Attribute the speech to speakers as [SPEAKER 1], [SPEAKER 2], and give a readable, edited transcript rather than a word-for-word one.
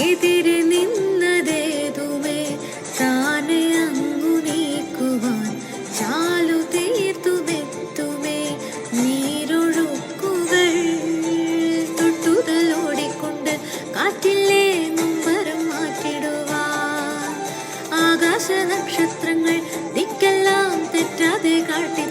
[SPEAKER 1] എതിരെ നിന്നതേതുമേ താനെ അങ്ങു നീക്കുവാൻ ചാലു തീർത്തുമെത്തുമേ നീരൊഴുക്കുകൾ തൊട്ടുതലോടിക്കൊണ്ട് കാറ്റില്ലേ മുമ്പരം മാറ്റിടുവാൻ ആകാശ നക്ഷത്രങ്ങൾ ദിക്കെല്ലാം തെറ്റാതെ കാട്ടി